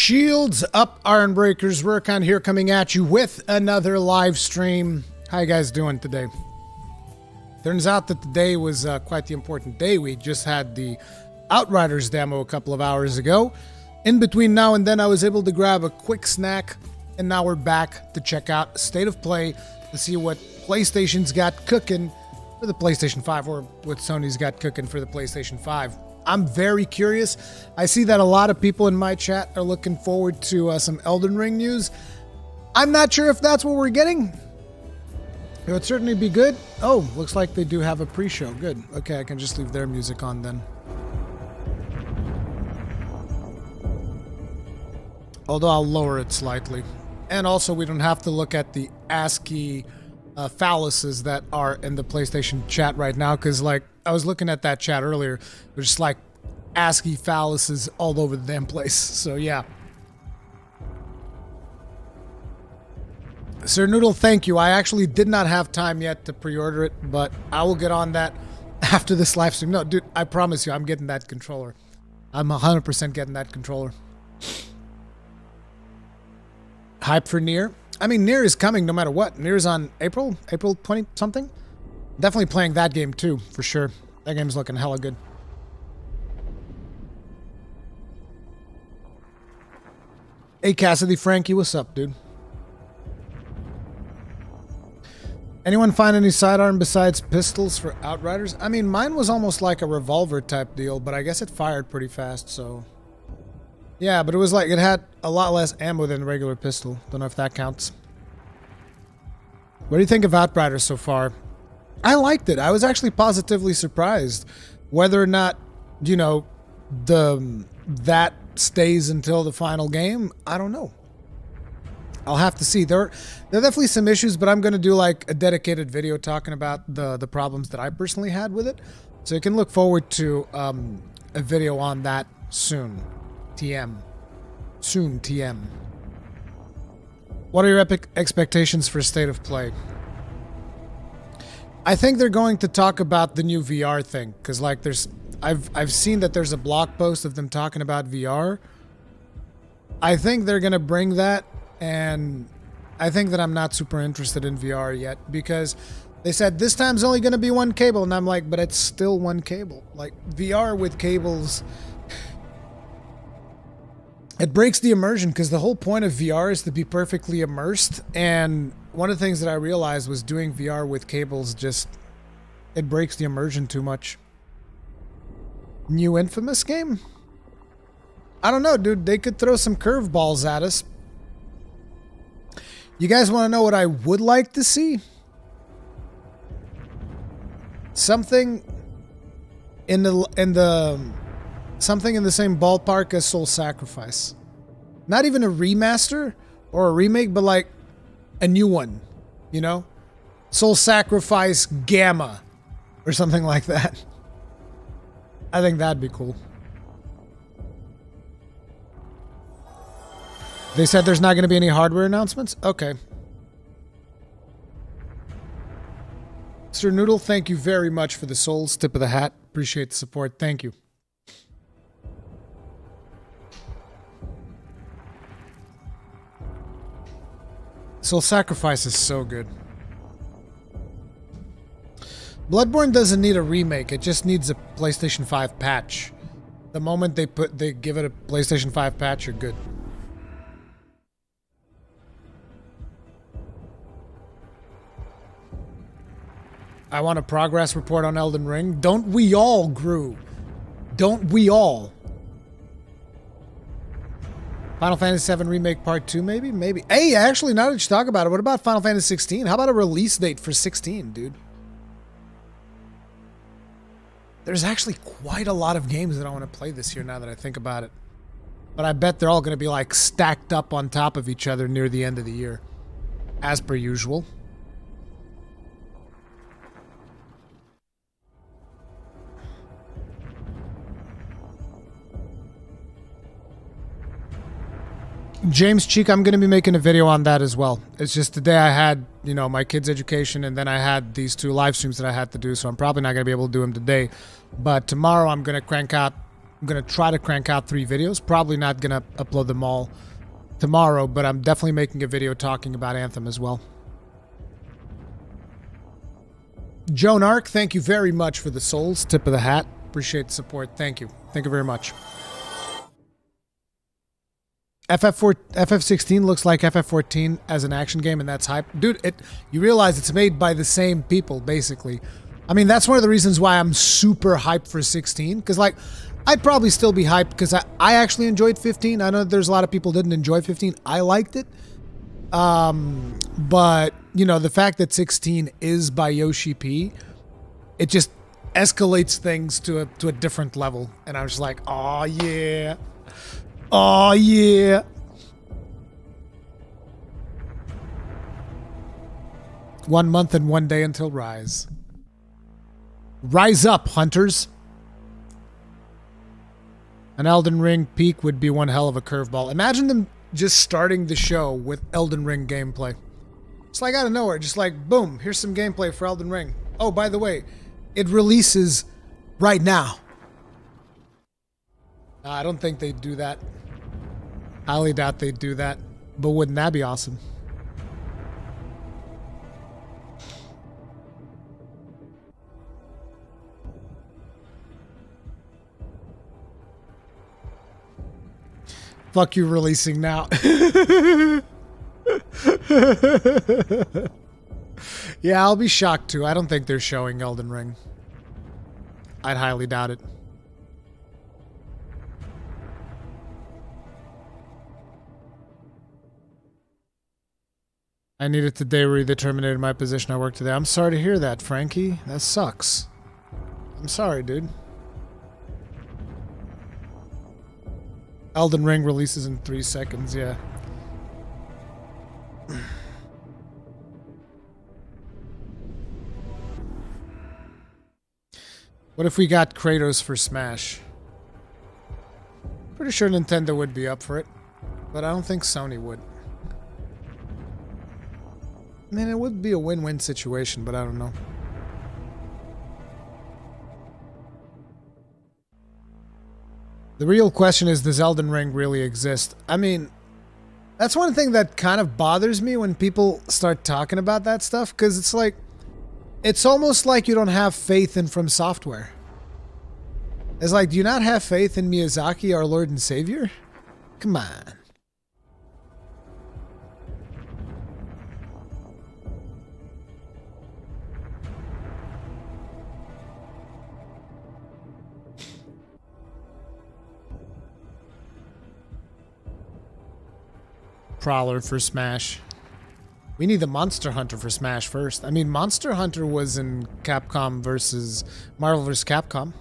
Shields up, Iron Breakers. Rurikon here coming at you with another live stream. How you guys doing today? Turns out that today was quite the important day. We just had the Outriders demo a couple of hours ago. In between now and then, I was able to grab a quick snack, and now we're back to check out State of Play to see what PlayStation's got cooking for the PlayStation 5, or what Sony's got cooking for the PlayStation 5. I'm very curious. I see that a lot of people in my chat are looking forward to some Elden Ring news. I'm not sure if that's what we're getting. It would certainly be good. Oh, looks like they do have a pre-show. Good. Okay, I can just leave their music on then. Although I'll lower it slightly. And also, we don't have to look at the ASCII phalluses that are in the PlayStation chat right now, because, like, I was looking at that chat earlier. There's just, like, ASCII phalluses all over the damn place. So, yeah. Sir Noodle, thank you. I actually did not have time yet to pre-order it, but I will get on that after this live stream. No, dude, I promise you, I'm getting that controller. I'm 100% getting that controller. Hype for Nier? I mean, Nier is coming no matter what. Nier's on April 20-something? Definitely playing that game too, for sure. That game's looking hella good. Hey Cassidy, Frankie, what's up, dude? Anyone find any sidearm besides pistols for Outriders? I mean, mine was almost like a revolver type deal, but I guess it fired pretty fast, so... Yeah, but it was like, it had a lot less ammo than a regular pistol. Don't know if that counts. What do you think of Outriders so far? I liked it. I was actually positively surprised. Whether or not, you know, that stays until the final game, I don't know. I'll have to see. There are definitely some issues, but I'm going to do like a dedicated video talking about the problems that I personally had with it. So you can look forward to a video on that soon. TM. Soon, TM. What are your epic expectations for State of Play? I think they're going to talk about the new VR thing, because like I've seen that there's a blog post of them talking about VR. I think they're going to bring that, and I think that I'm not super interested in VR yet, because they said this time's only going to be one cable, and I'm like, but it's still one cable. Like, VR with cables... It breaks the immersion, because the whole point of VR is to be perfectly immersed, and one of the things that I realized was doing VR with cables just... It breaks the immersion too much. New Infamous game? I don't know, dude. They could throw some curveballs at us. You guys want to know what I would like to see? Something in the something in the same ballpark as Soul Sacrifice. Not even a remaster or a remake, but like a new one, you know? Soul Sacrifice Gamma or something like that. I think that'd be cool. They said there's not going to be any hardware announcements? Okay. Sir Noodle, thank you very much for the souls. Tip of the hat. Appreciate the support. Thank you. Soul Sacrifice is so good. Bloodborne doesn't need a remake. It just needs a PlayStation 5 patch. The moment they give it a PlayStation 5 patch, you're good. I want a progress report on Elden Ring. Don't we all, Gru? Don't we all? Final Fantasy VII Remake Part 2, maybe? Maybe. Hey, actually, now that you talk about it, what about Final Fantasy 16? How about a release date for 16, dude? There's actually quite a lot of games that I want to play this year now that I think about it. But I bet they're all going to be, like, stacked up on top of each other near the end of the year. As per usual. James Cheek, I'm going to be making a video on that as well. It's just today I had, you know, my kids' education, and then I had these two live streams that I had to do, so I'm probably not going to be able to do them today. But tomorrow I'm going to crank out I'm going to try to crank out 3 videos. Probably not going to upload them all tomorrow, but I'm definitely making a video talking about Anthem as well. Joan Arc, thank you very much for the souls. Tip of the hat. Appreciate the support. Thank you. Thank you very much. FF16 looks like FF14 as an action game, and that's hype. Dude, you realize it's made by the same people, basically. I mean, that's one of the reasons why I'm super hyped for 16, because, like, I'd probably still be hyped because I actually enjoyed 15. I know there's a lot of people didn't enjoy 15. I liked it. But, you know, the fact that 16 is by Yoshi P, it just escalates things to a different level. And I was just like, oh, yeah. Oh, yeah. One month and one day until Rise. Rise up, hunters. An Elden Ring peak would be one hell of a curveball. Imagine them just starting the show with Elden Ring gameplay. It's like out of nowhere, just like, boom, here's some gameplay for Elden Ring. Oh, by the way, it releases right now. I don't think they'd do that. Highly doubt they'd do that. But wouldn't that be awesome? Fuck you releasing now. Yeah, I'll be shocked too. I don't think they're showing Elden Ring. I'd highly doubt it. I needed today where they terminated my position at work today. I'm sorry to hear that, Frankie. That sucks. I'm sorry, dude. Elden Ring releases in 3 seconds, yeah. What if we got Kratos for Smash? Pretty sure Nintendo would be up for it, but I don't think Sony would. I mean, it would be a win-win situation, but I don't know. The real question is, does Elden Ring really exist? I mean, that's one thing that kind of bothers me when people start talking about that stuff, because it's like, it's almost like you don't have faith in From Software. It's like, do you not have faith in Miyazaki, our Lord and Savior? Come on. Prowler for Smash. We need the Monster Hunter for Smash first. I mean, Monster Hunter was in Capcom versus Marvel vs. Capcom.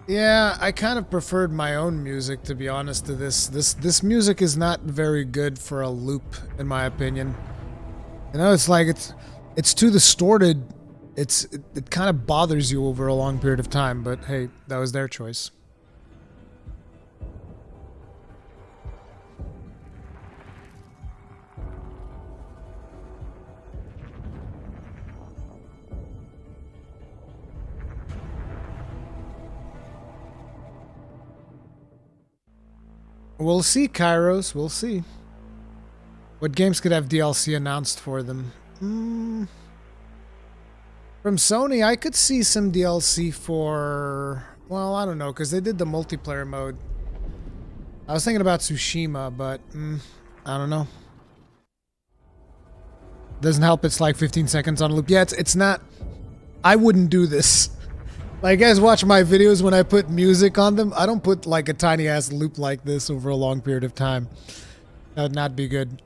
Yeah, I kind of preferred my own music, to be honest, to this. This music is not very good for a loop, in my opinion. You know, it's like it's too distorted. It kind of bothers you over a long period of time, but hey, that was their choice. We'll see, Kairos. We'll see. What games could have DLC announced for them? From Sony, I could see some DLC for... Well, I don't know, because they did the multiplayer mode. I was thinking about Tsushima, but... I don't know. Doesn't help it's like 15 seconds on a loop. Yeah, it's not... I wouldn't do this. Like, you guys watch my videos when I put music on them. I don't put like a tiny ass loop like this over a long period of time. That would not be good.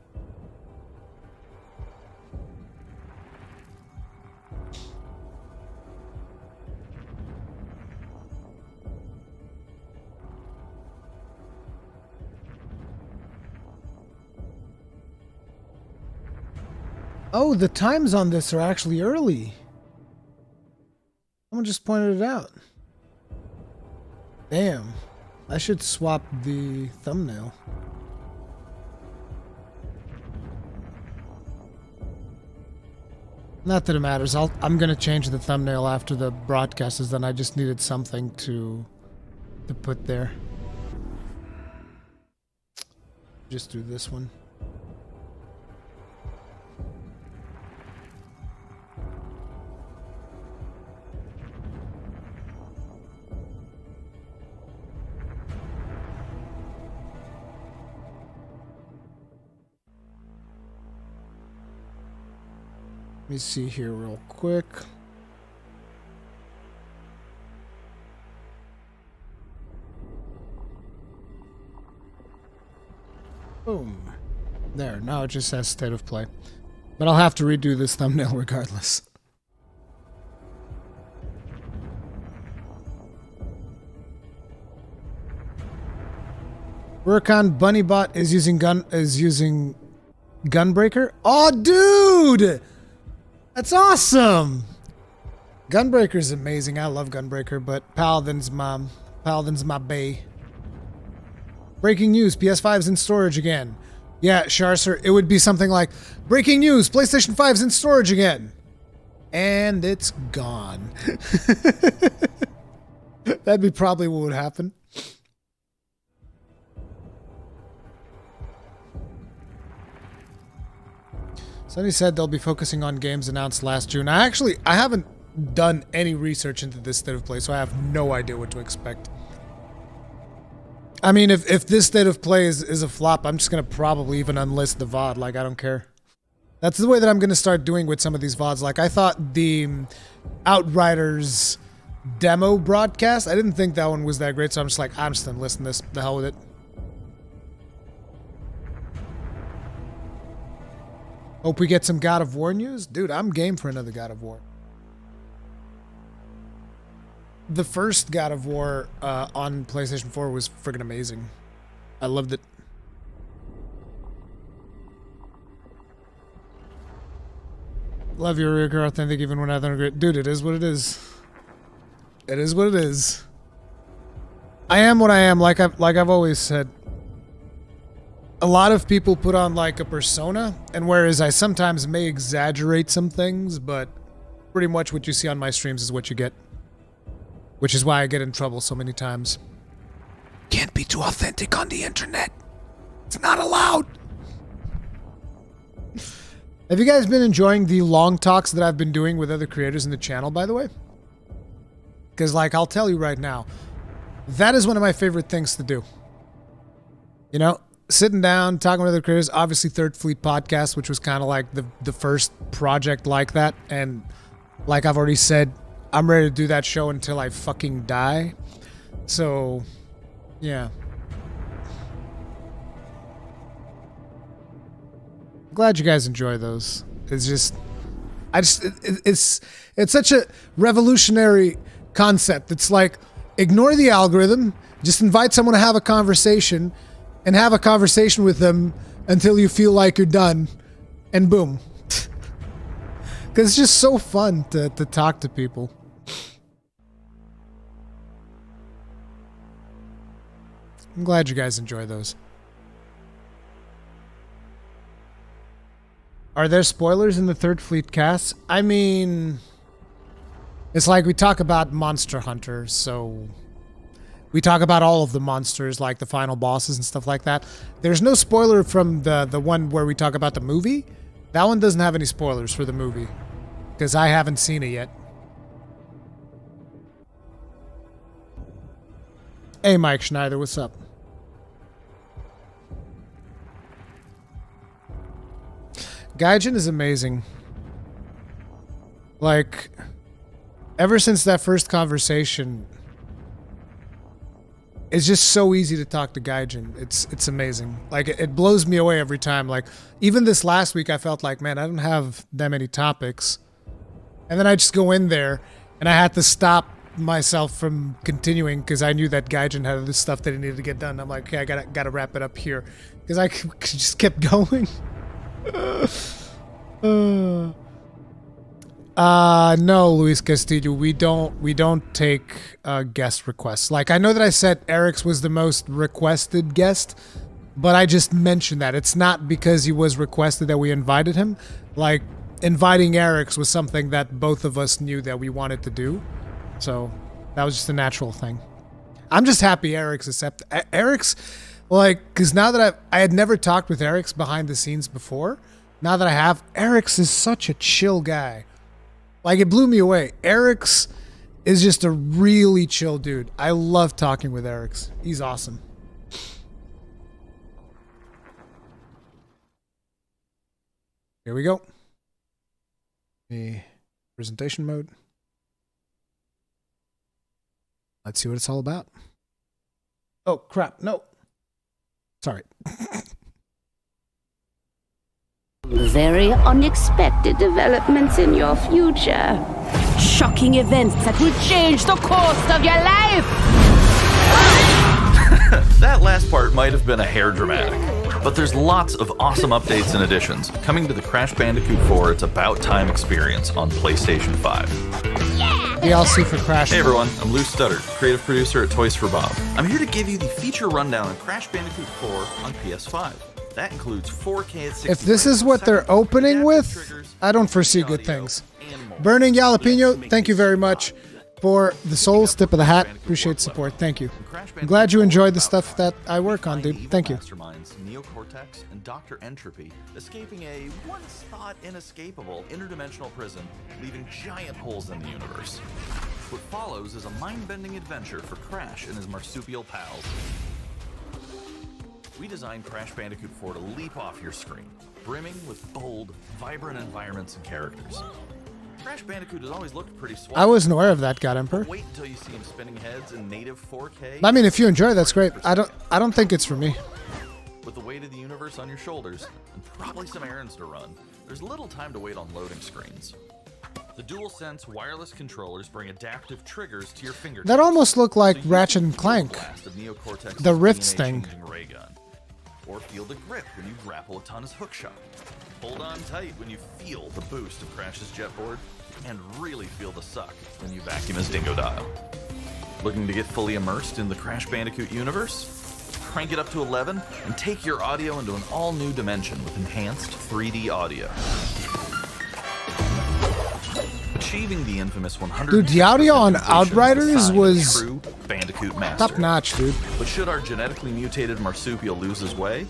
Oh, the times on this are actually early. Someone just pointed it out. Damn. I should swap the thumbnail. Not that it matters. I'm gonna change the thumbnail after the broadcast, is then I just needed something to put there. Just do this one. Let me see here real quick. Boom. There, now it just says state of play. But I'll have to redo this thumbnail regardless. Rurikon Bunnybot is using Gunbreaker. Oh, dude! That's awesome! Gunbreaker's amazing. I love Gunbreaker, but Paladin's my bae. Breaking news, PS5's in storage again. Yeah, Sharser, it would be something like, breaking news, PlayStation 5's in storage again. And it's gone. That'd be probably what would happen. Sonny said they'll be focusing on games announced last June. I haven't done any research into this state of play, so I have no idea what to expect. I mean, if this state of play is a flop, I'm just going to probably even unlist the VOD. Like, I don't care. That's the way that I'm going to start doing with some of these VODs. Like, I thought the Outriders demo broadcast, I didn't think that one was that great, so I'm just like, I'm just unlisting this. The hell with it. Hope we get some God of War news. Dude, I'm game for another God of War. The first God of War on PlayStation 4 was friggin' amazing. I loved it. Love your Rurikon authentic even when I don't agree. Dude, it is what it is. It is what it is. I am what I am, like I've always said. A lot of people put on like a persona, and whereas I sometimes may exaggerate some things, but pretty much what you see on my streams is what you get. Which is why I get in trouble so many times. Can't be too authentic on the internet. It's not allowed. Have you guys been enjoying the long talks that I've been doing with other creators in the channel, by the way? Because, like, I'll tell you right now, that is one of my favorite things to do. You know, sitting down, talking with other creators, obviously Third Fleet Podcast, which was kind of like the first project like that. And like I've already said, I'm ready to do that show until I fucking die. So, yeah. Glad you guys enjoy those. It's just, it's such a revolutionary concept. It's like, ignore the algorithm, just invite someone to have a conversation, and have a conversation with them until you feel like you're done, and boom. Because it's just so fun to talk to people. I'm glad you guys enjoy those. Are there spoilers in the Third Fleet cast? I mean, it's like we talk about Monster Hunter, so we talk about all of the monsters, like the final bosses and stuff like that. There's no spoiler from the one where we talk about the movie. That one doesn't have any spoilers for the movie, because I haven't seen it yet. Hey, Mike Schneider, what's up? Gaijin is amazing. Like, ever since that first conversation, it's just so easy to talk to Gaijin. It's amazing. Like, it blows me away every time. Like, even this last week, I felt like, man, I don't have that many topics. And then I just go in there, and I had to stop myself from continuing because I knew that Gaijin had this stuff that he needed to get done. I'm like, okay, I gotta wrap it up here because I just kept going. No, Luis Castillo, we don't take guest requests. Like, I know that I said Eric's was the most requested guest, but I just mentioned that. It's not because he was requested that we invited him. Like, inviting Eric's was something that both of us knew that we wanted to do. So, that was just a natural thing. I'm just happy Eric's accepted. Eric's, like, because now that I had never talked with Eric's behind the scenes before. Now that I have, Eric's is such a chill guy. Like, it blew me away. Eric's is just a really chill dude. I love talking with Eric's. He's awesome. Here we go. The presentation mode. Let's see what it's all about. Oh, crap. No. Sorry. Very unexpected developments in your future. Shocking events that will change the course of your life. That last part might have been a hair dramatic, but there's lots of awesome updates and additions coming to the Crash Bandicoot 4 It's About Time experience on PlayStation 5. DLC for Crash. Hey everyone, I'm Lou Studdard, creative producer at Toys for Bob. I'm here to give you the feature rundown on Crash Bandicoot 4 on PS5. That includes 4K at 60 If this is what they're opening with, I don't foresee good things. Burning Jalapeno, thank you very much for the Souls tip of the hat. Appreciate the support. Thank you. I'm glad you enjoyed the stuff that I work on, dude. Thank you. Masterminds Neocortex and Dr. Entropy escaping a once thought inescapable interdimensional prison, leaving giant holes in the universe. What follows is a mind-bending adventure for Crash and his marsupial pals. We designed Crash Bandicoot 4 to leap off your screen, brimming with bold, vibrant environments and characters. Crash Bandicoot has always looked pretty swell. I wasn't aware of that, God Emperor. Wait until you see him spinning heads in native 4K. I mean, if you enjoy, that's great. I don't think it's for me. With the weight of the universe on your shoulders and probably some errands to run, there's little time to wait on loading screens. The DualSense wireless controllers bring adaptive triggers to your fingertips. That almost looked like Ratchet and Clank. The Rifts thing. Ray gun. Or feel the grip when you grapple a Tana's hookshot. Hold on tight when you feel the boost of Crash's jetboard, and really feel the suck when you vacuum his Dingo Dial. Looking to get fully immersed in the Crash Bandicoot universe? Crank it up to 11 and take your audio into an all-new dimension with enhanced 3D audio. Achieving the infamous 100. Dude, the audio on Outriders was true Bandicoot master. top notch, dude. But should our genetically mutated marsupial lose his way?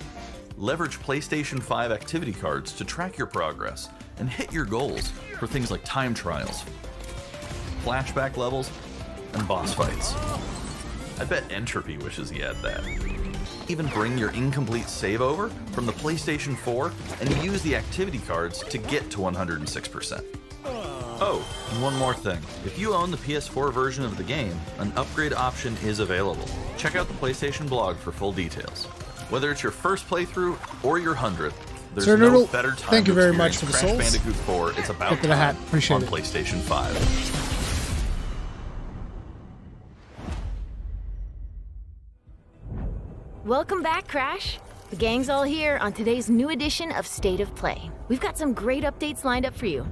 Leverage PlayStation 5 activity cards to track your progress and hit your goals for things like time trials, flashback levels, and boss fights. I bet Entropy wishes he had that. Even bring your incomplete save over from the PlayStation 4 and use the activity cards to get to 106%. Oh, and one more thing. If you own the PS4 version of the game, an upgrade option is available. Check out the PlayStation blog for full details. Whether it's your first playthrough or your 100th, there's Sir no Noodle, better time thank you to very much experience for the Crash souls. Bandicoot 4 It's About Tip of the hat. Time Appreciate on it. PlayStation 5. Welcome back, Crash. The gang's all here on today's new edition of State of Play. We've got some great updates lined up for you.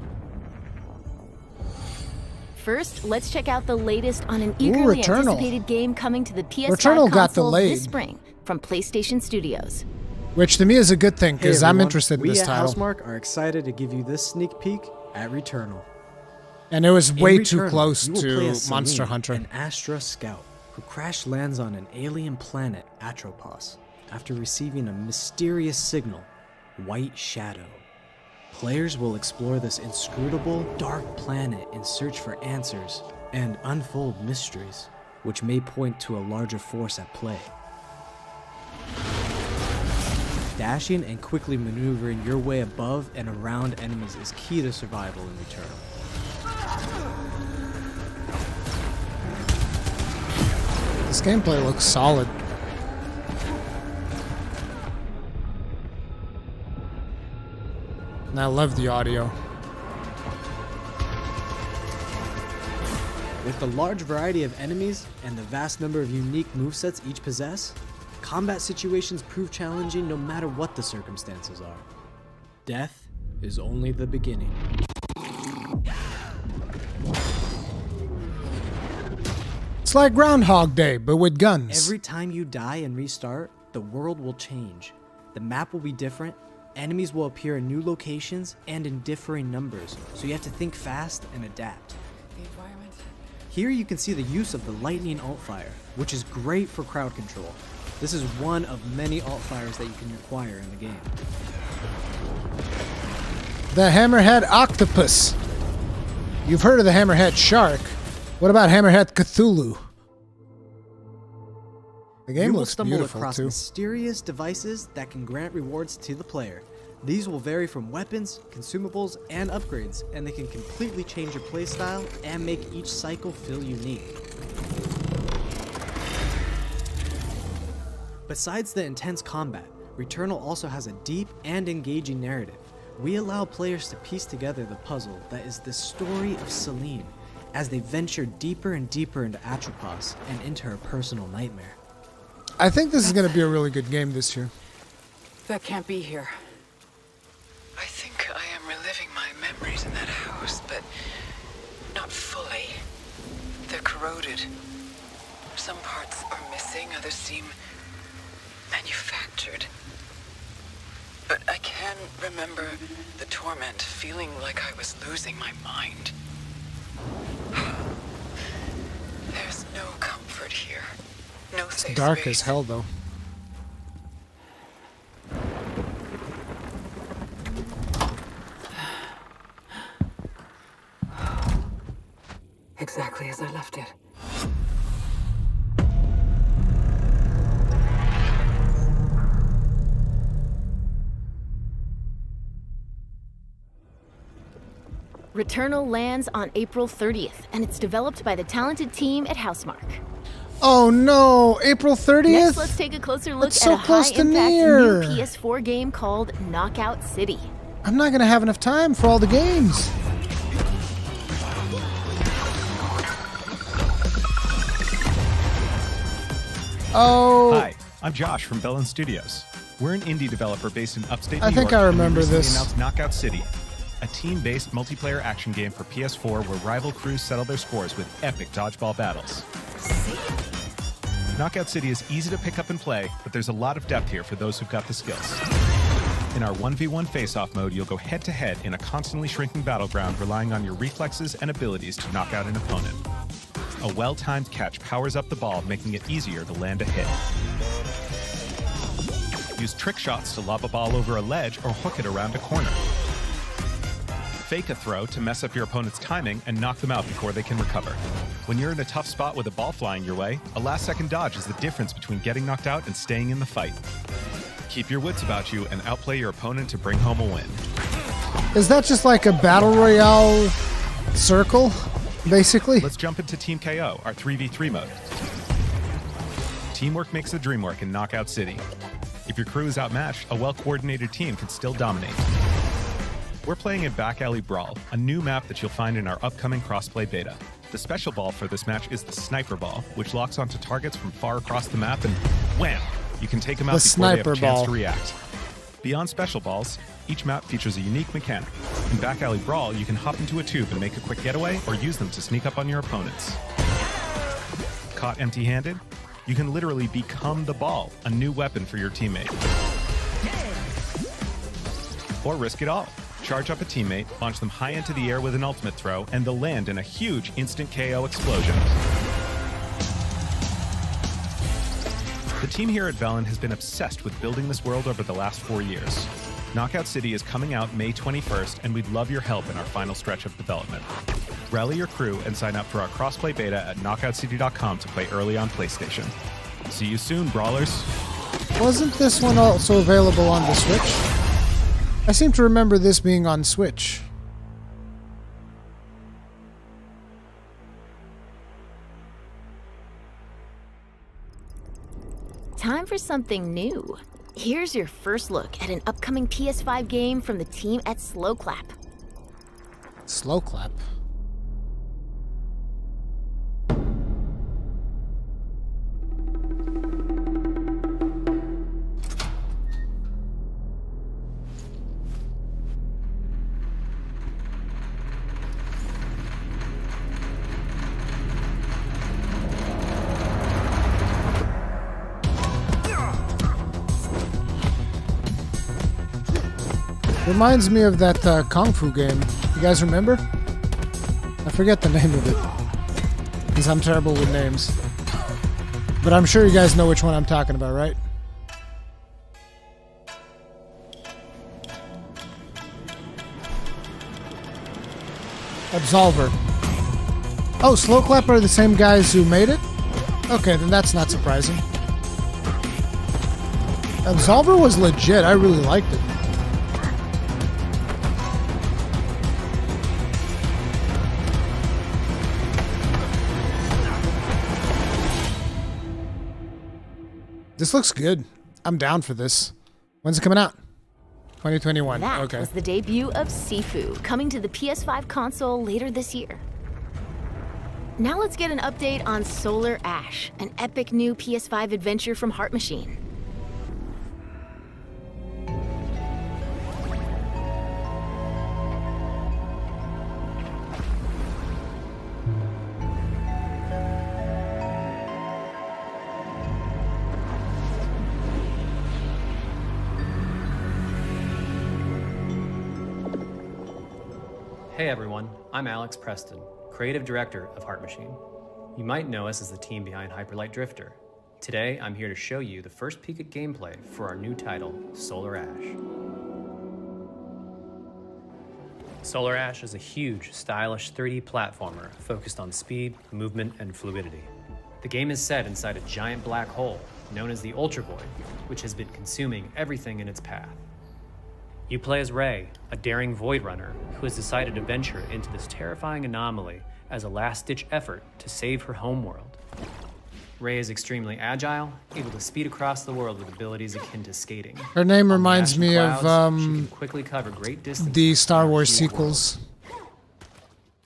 First, let's check out the latest on an eagerly Returnal. anticipated game coming to the PS5 Returnal got console delayed. this spring from PlayStation Studios. Which to me is a good thing, because Hey I'm everyone, interested in we this at title. Housemarque are excited to give you this sneak peek at Returnal. And it was In way too Returnal, close you will play to as Monster Celine, Hunter. an Astra scout who crash lands on an alien planet, Atropos, after receiving a mysterious signal, White Shadow. Players will explore this inscrutable, dark planet in search for answers and unfold mysteries, which may point to a larger force at play. Dashing and quickly maneuvering your way above and around enemies is key to survival in Returnal. This gameplay looks solid. And I love the audio. With the large variety of enemies and the vast number of unique movesets each possess, combat situations prove challenging no matter what the circumstances are. Death is only the beginning. It's like Groundhog Day, but with guns. Every time you die and restart, the world will change. The map will be different, enemies will appear in new locations and in differing numbers, so you have to think fast and adapt. Here you can see the use of the lightning alt-fire, which is great for crowd control. This is one of many alt-fires that you can acquire in the game. The Hammerhead Octopus. You've heard of the Hammerhead Shark. What about Hammerhead Cthulhu? The game You will looks stumble beautiful across too. mysterious devices that can grant rewards to the player. These will vary from weapons, consumables, and upgrades, and they can completely change your playstyle and make each cycle feel unique. Besides the intense combat, Returnal also has a deep and engaging narrative. We allow players to piece together the puzzle that is the story of Celine, as they venture deeper and deeper into Atropos and into her personal nightmare. I think this is going to be a really good game this year. That can't be here. I think I am reliving my memories in that house, but not fully. They're corroded. Some parts are missing, others seem manufactured. But I can remember the torment, feeling like I was losing my mind. There's no comfort here. No safe It's dark space. as hell though. Exactly as I left it. Returnal lands on April 30th, and it's developed by the talented team at Housemarque. Oh no, April 30th? Next, let's take a closer look That's at so a close to high-impact near. new PS4 game called Knockout City. I'm not going to have enough time for all the games. Oh, Hi, I'm Josh from Bellin Studios. We're an indie developer based in upstate New I think York. I and we remember recently this. announced Knockout City, a team-based multiplayer action game for PS4 where rival crews settle their scores with epic dodgeball battles. Knockout City is easy to pick up and play, but there's a lot of depth here for those who've got the skills. In our 1v1 face-off mode, you'll go head-to-head in a constantly shrinking battleground, relying on your reflexes and abilities to knock out an opponent. A well-timed catch powers up the ball, making it easier to land a hit. Use trick shots to lob a ball over a ledge or hook it around a corner. Fake a throw to mess up your opponent's timing and knock them out before they can recover. When you're in a tough spot with a ball flying your way, a last-second dodge is the difference between getting knocked out and staying in the fight. Keep your wits about you and outplay your opponent to bring home a win. is that just like a battle royale circle, basically? Let's jump into Team KO, our 3v3 mode. Teamwork makes the dream work in Knockout City. If your crew is outmatched, a well-coordinated team can still dominate. We're playing in Back Alley Brawl, a new map that you'll find in our upcoming crossplay beta. The special ball for this match is the Sniper Ball, which locks onto targets from far across the map and wham! You can take them out The before they have Sniper a chance Ball. to react. Beyond special balls, each map features a unique mechanic. In Back Alley Brawl, you can hop into a tube and make a quick getaway or use them to sneak up on your opponents. Caught empty-handed? You can literally become the ball, a new weapon for your teammate. Or risk it all. Charge up a teammate, launch them high into the air with an ultimate throw, and they'll land in a huge instant KO explosion. The team here at Velen has been obsessed with building this world over the last 4 years. Knockout City is coming out May 21st, and we'd love your help in our final stretch of development. Rally your crew and sign up for our crossplay beta at knockoutcity.com to play early on PlayStation. See you soon, brawlers. Wasn't this one also available on the Switch? I seem to remember this being on Switch. Time for something new. Here's your first look at an upcoming PS5 game from the team at Slow Clap. Slow clap. Reminds me of that Kung Fu game. You guys remember? I forget the name of it. Because I'm terrible with names. But I'm sure you guys know which one I'm talking about, right? Absolver. Oh, Slow Clap are the same guys who made it? Okay, then that's not surprising. Absolver was legit. I really liked it. This looks good. I'm down for this. When's it coming out? 2021. That Okay. was the debut of Sifu, coming to the PS5 console later this year. Now let's get an update on Solar Ash, an epic new PS5 adventure from Heart Machine. Hey everyone, I'm Alex Preston, creative director of Heart Machine. You might know us as the team behind Hyperlight Drifter. Today, I'm here to show you the first peek at gameplay for our new title, Solar Ash. Solar Ash is a huge, stylish 3D platformer focused on speed, movement, and fluidity. The game is set inside a giant black hole, known as the Ultra Void, which has been consuming everything in its path. You play as Ray, a daring Void Runner who has decided to venture into this terrifying anomaly as a last-ditch effort to save her homeworld. Ray is extremely agile, able to speed across the world with abilities akin to skating. Her name On the reminds ash me clouds, of she can quickly cover great distances the Star Wars in a few sequels.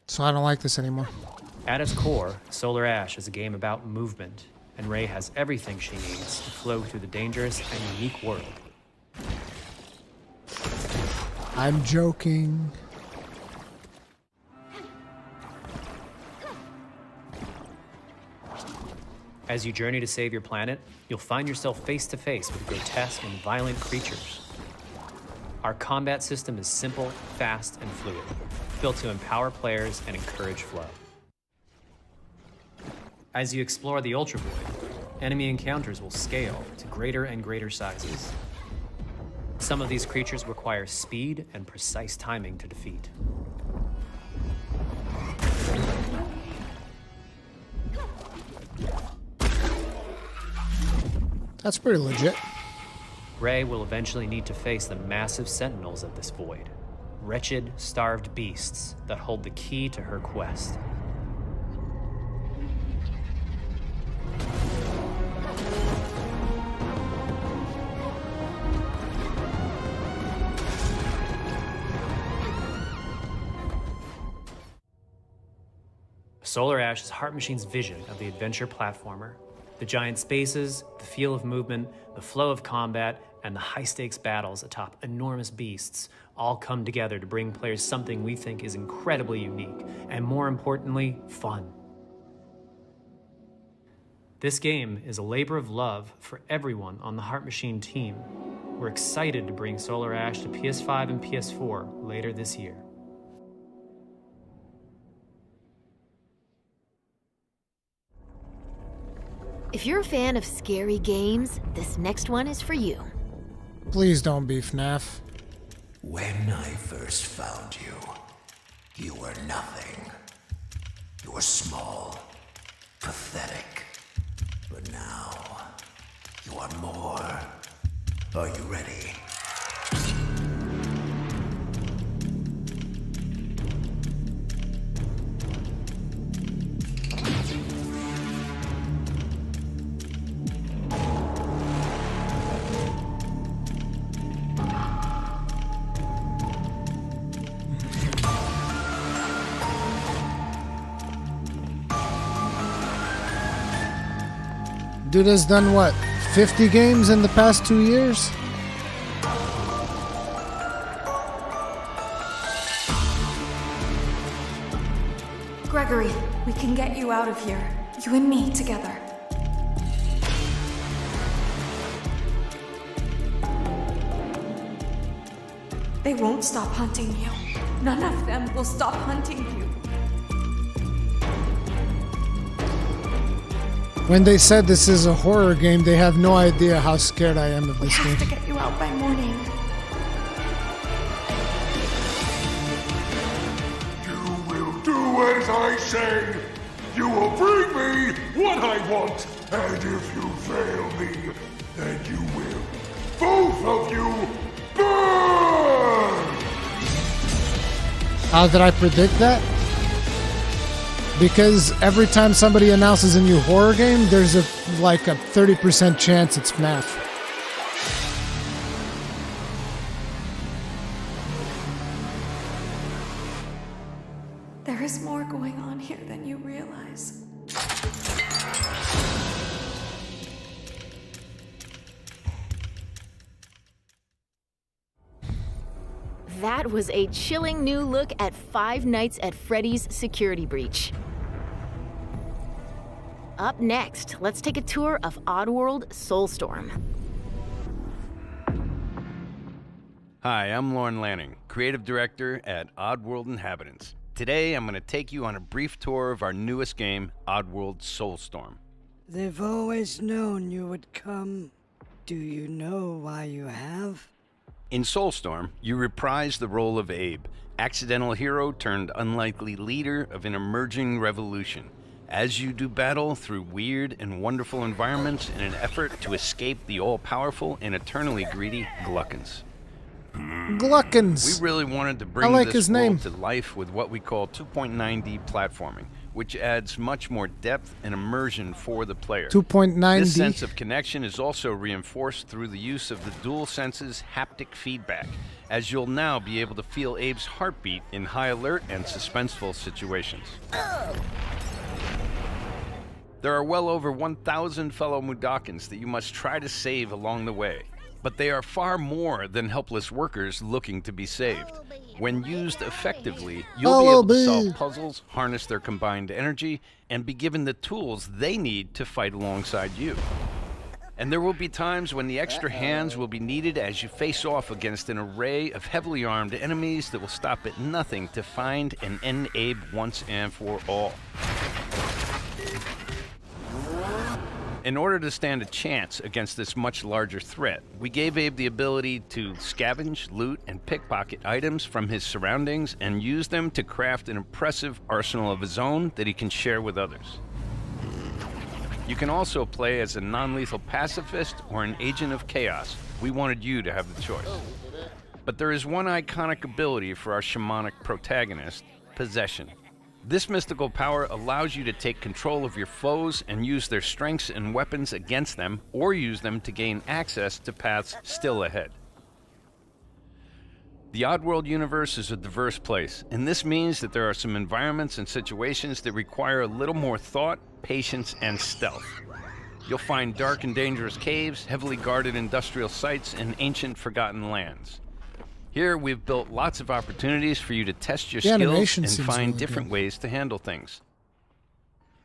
So I don't like this anymore. At its core, Solar Ash is a game about movement, and Ray has everything she needs to flow through the dangerous and unique world. I'm joking. As you journey to save your planet, you'll find yourself face to face with grotesque and violent creatures. Our combat system is simple, fast, and fluid, built to empower players and encourage flow. As you explore the Ultra Void, enemy encounters will scale to greater and greater sizes. Some of these creatures require speed and precise timing to defeat. That's pretty legit. Ray will eventually need to face the massive sentinels of this void, wretched, starved beasts that hold the key to her quest. Solar Ash is Heart Machine's vision of the adventure platformer. The giant spaces, the feel of movement, the flow of combat, and the high-stakes battles atop enormous beasts all come together to bring players something we think is incredibly unique, and more importantly, fun. This game is a labor of love for everyone on the Heart Machine team. We're excited to bring Solar Ash to PS5 and PS4 later this year. If you're a fan of scary games, this next one is for you. Please don't be FNAF. When I first found you, you were nothing. You were small, pathetic. But now, you are more. Are you ready? Dude has done what? 50 games in the past 2 years? Gregory, we can get you out of here. You and me together. They won't stop hunting you. None of them will stop hunting you. When they said this is a horror game, they have no idea how scared I am of We this have game. to get you out by morning. You will do as I say. You will bring me what I want. And if you fail me, then you will, both of you, burn! How did I predict that? Because every time somebody announces a new horror game, there's a 30% chance it's FNAF. There is more going on here than you realize. That was a chilling new look at Five Nights at Freddy's security breach. Up next, let's take a tour of Oddworld Soulstorm. Hi, I'm Lauren Lanning, Creative Director at Oddworld Inhabitants. Today, I'm going to take you on a brief tour of our newest game, Oddworld Soulstorm. They've always known you would come. Do you know why you have? In Soulstorm, you reprise the role of Abe, accidental hero turned unlikely leader of an emerging revolution, as you do battle through weird and wonderful environments in an effort to escape the all-powerful and eternally greedy Gluckins. Gluckins! We really wanted to bring I like this his name. world to life with what we call 2.9D platforming, which adds much more depth and immersion for the player. 2.9D. This sense of connection is also reinforced through the use of the DualSense's haptic feedback, as you'll now be able to feel Abe's heartbeat in high alert and suspenseful situations. There are well over 1,000 fellow Mudokons that you must try to save along the way, but they are far more than helpless workers looking to be saved. When used effectively, you'll be able to solve puzzles, harness their combined energy, and be given the tools they need to fight alongside you. And there will be times when the extra hands will be needed as you face off against an array of heavily armed enemies that will stop at nothing to find and end Abe once and for all. In order to stand a chance against this much larger threat, we gave Abe the ability to scavenge, loot, and pickpocket items from his surroundings and use them to craft an impressive arsenal of his own that he can share with others. You can also play as a non-lethal pacifist or an agent of chaos. We wanted you to have the choice. But there is one iconic ability for our shamanic protagonist, Possession. This mystical power allows you to take control of your foes and use their strengths and weapons against them, or use them to gain access to paths still ahead. The Oddworld universe is a diverse place, and this means that there are some environments and situations that require a little more thought, patience, and stealth. You'll find dark and dangerous caves, heavily guarded industrial sites, and ancient forgotten lands. Here, we've built lots of opportunities for you to test your skills and find different ways to handle things.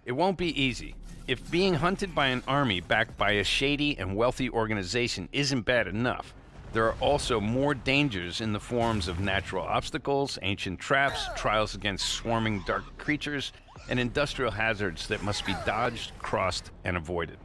It won't be easy. If being hunted by an army backed by a shady and wealthy organization isn't bad enough, there are also more dangers in the forms of natural obstacles, ancient traps, trials against swarming dark creatures, and industrial hazards that must be dodged, crossed, and avoided.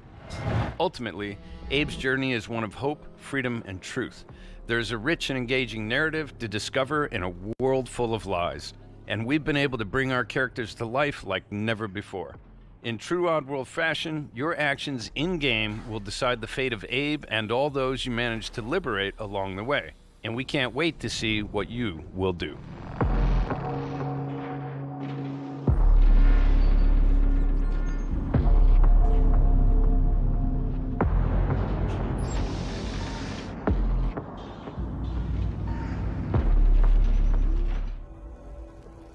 Ultimately, Abe's journey is one of hope, freedom, and truth. There's a rich and engaging narrative to discover in a world full of lies, and we've been able to bring our characters to life like never before. In true Oddworld fashion, your actions in-game will decide the fate of Abe and all those you manage to liberate along the way, and we can't wait to see what you will do.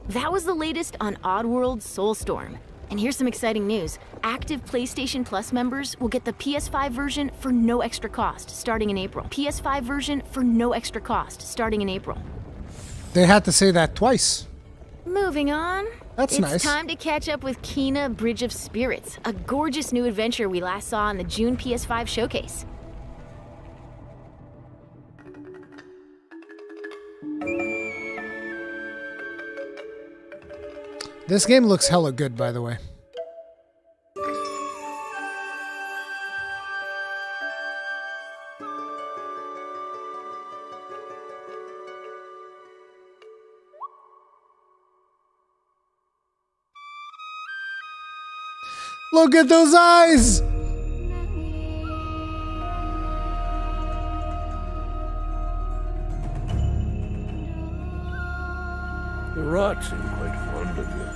That was the latest on Oddworld Soulstorm. And here's some exciting news. Active PlayStation Plus members will get the PS5 version for no extra cost starting in April. PS5 version for no extra cost starting in April. They had to say that twice. Moving on. That's nice. It's time to catch up with Kena Bridge of Spirits, a gorgeous new adventure we last saw in the June PS5 showcase. This game looks hella good, by the way. Look at those eyes! The rats seem quite fond of you.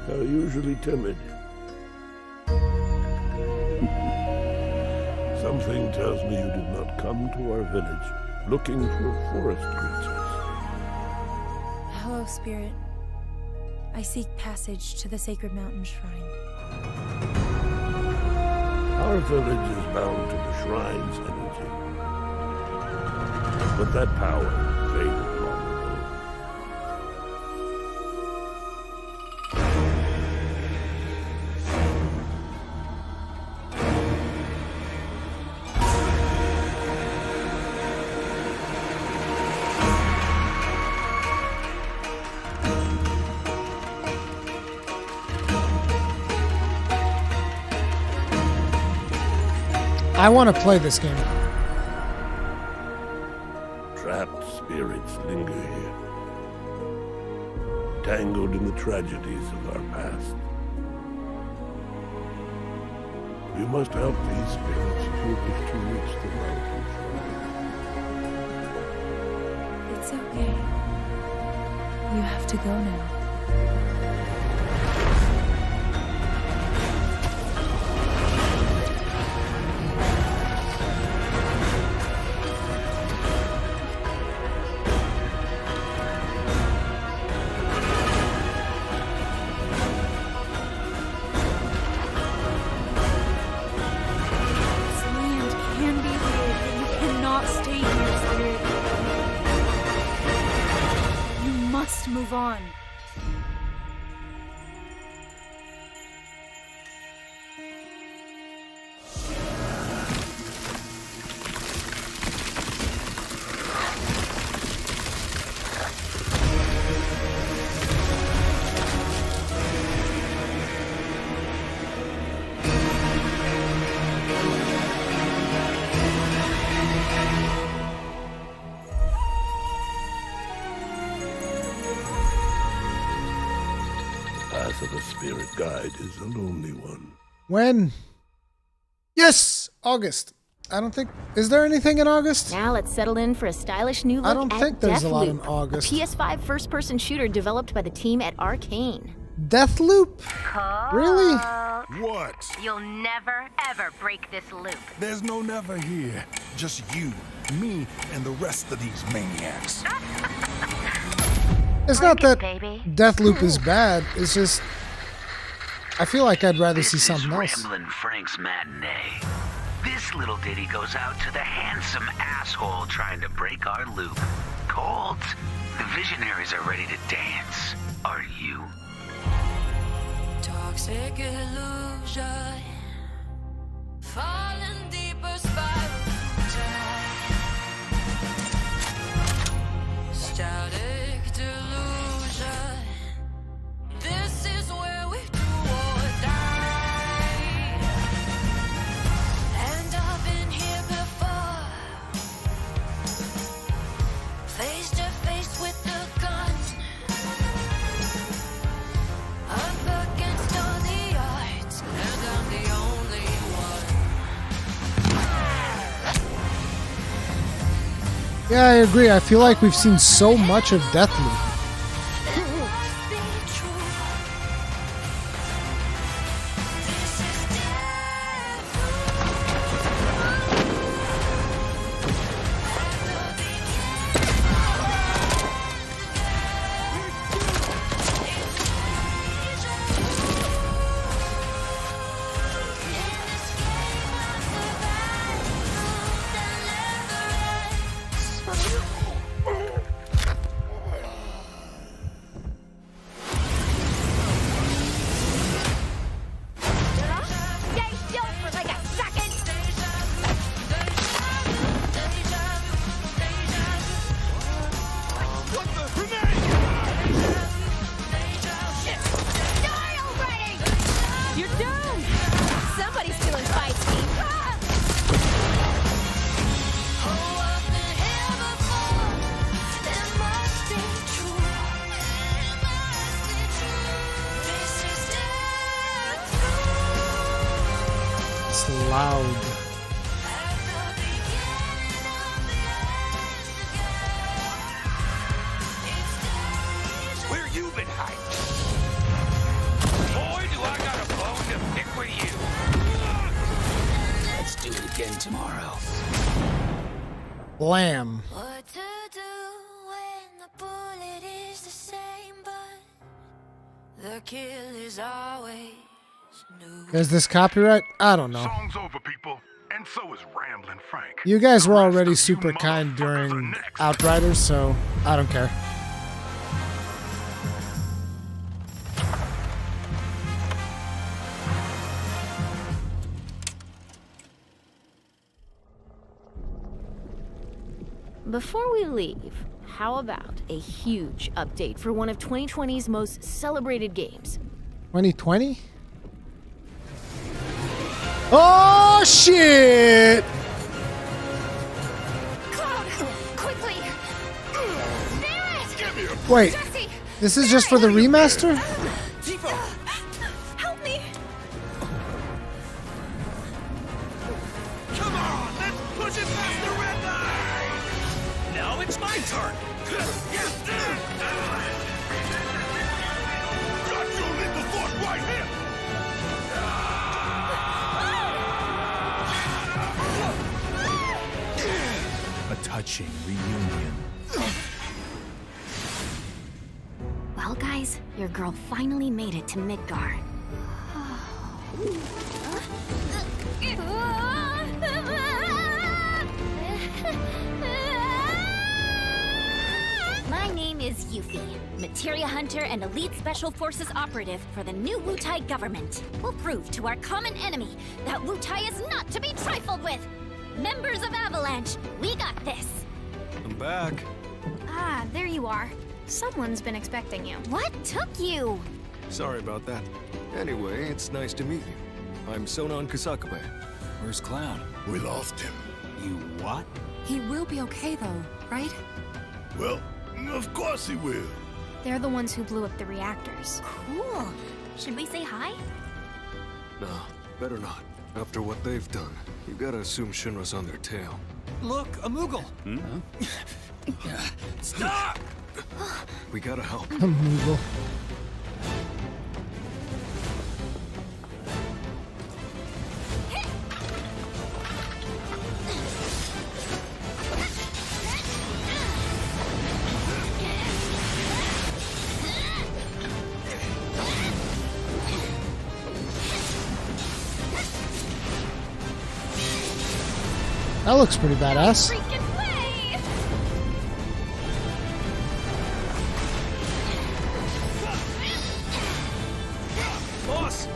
They're usually timid. Something tells me you did not come to our village looking for forest creatures. Hello, Spirit. I seek passage to the Sacred Mountain Shrine. Our village is bound to the shrine's energy. But that power faded long ago. I want to play this game. Trapped spirits linger here, tangled in the tragedies of our past. You must help these spirits if you wish to reach the mountain shrine. It's okay. You have to go now. Move on. Of a spirit guide is a lonely one. When? Yes! August. I don't think... Is there anything in August? Now let's settle in for a stylish new look I don't think there's a lot in Deathloop, August. PS5 first-person shooter developed by the team at Arcane. Deathloop? Really? What? You'll never, ever break this loop. There's no never here. Just you, me, and the rest of these maniacs. It's not that Deathloop is bad. It's just... I feel like I'd rather see something else. Ramblin' Frank's matinee. This little ditty goes out to the handsome asshole trying to break our loop. Cold. The visionaries are ready to dance. Are you? Toxic illusion. Falling deeper spiral down. Static delusion. This is where we do or die. And I've been here before. Face to face with the gun. Up against all the odds. And I'm the only one. Yeah, I agree. I feel like we've seen so much of Deathloop. loud. Where you been hiding? Boy, do I got a bone to pick with you. Let's do it again tomorrow. Blam. What to do when the bullet is the same, but the kill is always new. Is this copyright? I don't know. Song's over, people. And so is Ramblin' Frank. You guys were already super kind during Outriders, so I don't care. Before we leave, how about a huge update for one of 2020's most celebrated games? 2020? Oh shit! Cloud, quickly! Spirit! Wait, Jesse! this is just for the remaster? Help me! Come on, let's push it past the red line. Now it's my turn. Got your lethal force right here. A touching reunion. Well, guys, your girl finally made it to Midgar. My name is Yuffie, Materia Hunter and Elite Special Forces operative for the new Wutai government. We'll prove to our common enemy that Wutai is not to be trifled with. Members of Avalanche, we got this. I'm back. Ah, there you are. Someone's been expecting you. What took you? Sorry about that. Anyway, it's nice to meet you. I'm Sonon Kusakabe. Where's Clown? We lost him. You what? He will be okay, though, right? Well, of course he will. They're the ones who blew up the reactors. Cool. Should we say hi? No, better not. After what they've done, you gotta assume Shinra's on their tail. Look, a Moogle! Stop! We gotta help. A Moogle. That looks pretty badass. Boss!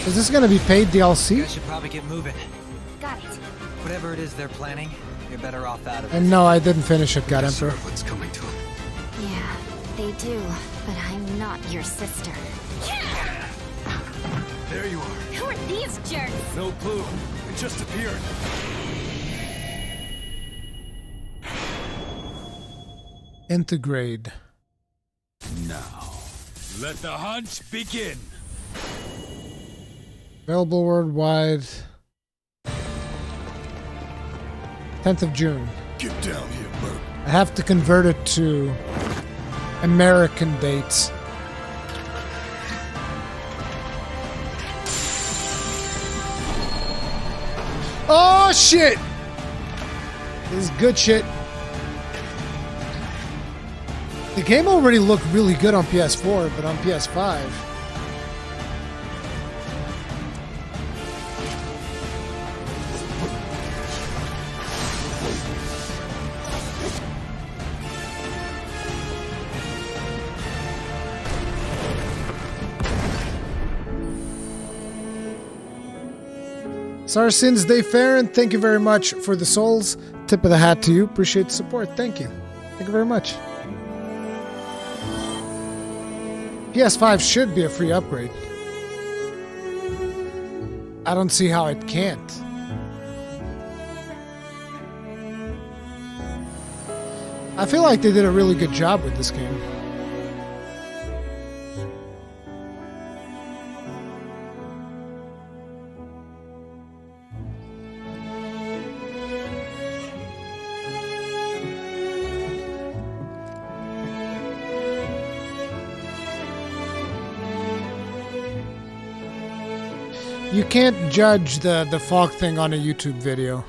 Is this gonna be paid You DLC? guys should probably get moving. Got it. Whatever it is they're planning, you're better off out of it. And no, I didn't finish it, God Emperor. What's coming to him? Yeah, they do, but I'm not your sister. There you are. Who are these jerks? No clue. It just appeared. Integrate. Now, let the hunt begin. Available worldwide. 10th of June. Get down here, Bert. I have to convert it to American dates. Oh shit! This is good shit. The game already looked really good on PS4, but on PS5. Saracens Day Farron, thank you very much for the souls. Tip of the hat to you. Appreciate the support. Thank you. Thank you very much. PS5 should be a free upgrade. I don't see how it can't. I feel like they did a really good job with this game. You can't judge the fog thing on a YouTube video.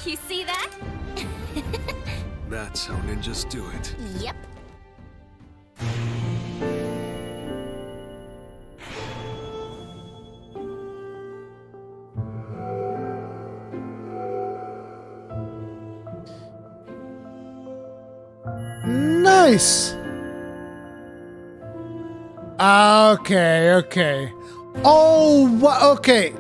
You see that? That's how ninjas do it. Yep. Nice. Okay. Oh, okay.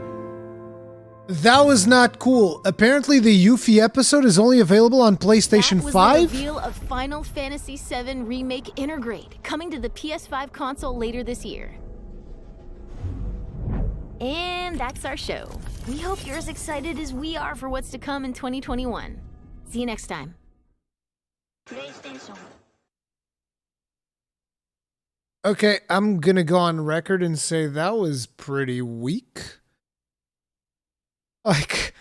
That was not cool. Apparently, the Yuffie episode is only available on PlayStation That was 5. the reveal of Final Fantasy VII Remake Intergrade, coming to the PS5 console later this year. And that's our show. We hope you're as excited as we are for what's to come in 2021. See you next time. Okay, I'm gonna go on record and say that was pretty weak. Like,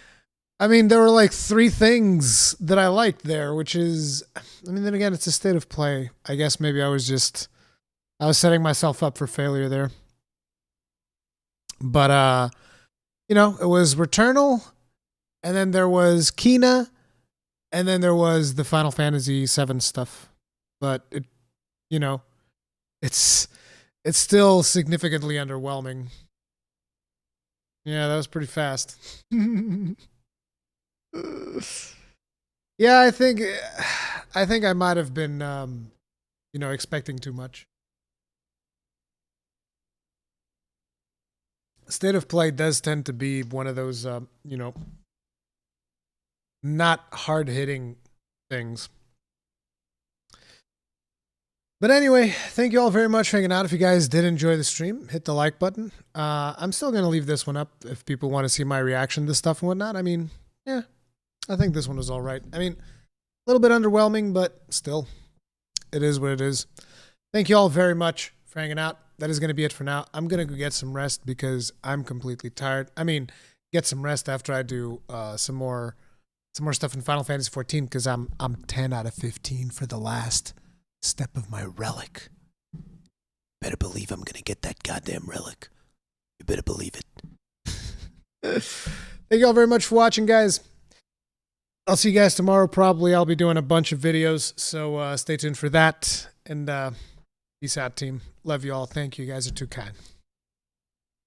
I mean, there were like 3 things that I liked there, which is, I mean, then again, it's a state of play. I guess maybe I was setting myself up for failure there. But, you know, it was Returnal, and then there was Kina, and then there was the Final Fantasy VII stuff. But, it, you know, it's still significantly underwhelming. Yeah, that was pretty fast. Yeah, I think I might have been, you know, expecting too much. State of play does tend to be one of those, you know, not hard-hitting things. But anyway, thank you all very much for hanging out. If you guys did enjoy the stream, hit the like button. I'm still going to leave this one up if people want to see my reaction to stuff and whatnot. I mean, yeah, I think this one was all right. I mean, a little bit underwhelming, but still, it is what it is. Thank you all very much for hanging out. That is going to be it for now. I'm going to go get some rest because I'm completely tired. I mean, get some rest after I do some more stuff in Final Fantasy 14 because I'm 10 out of 15 for the last step of my relic. Better believe I'm gonna get that goddamn relic. You better believe it. Thank you all very much for watching, guys. I'll see you guys tomorrow. Probably I'll be doing a bunch of videos, so stay tuned for that. And peace out, team. Love you all. Thank you. You guys are too kind.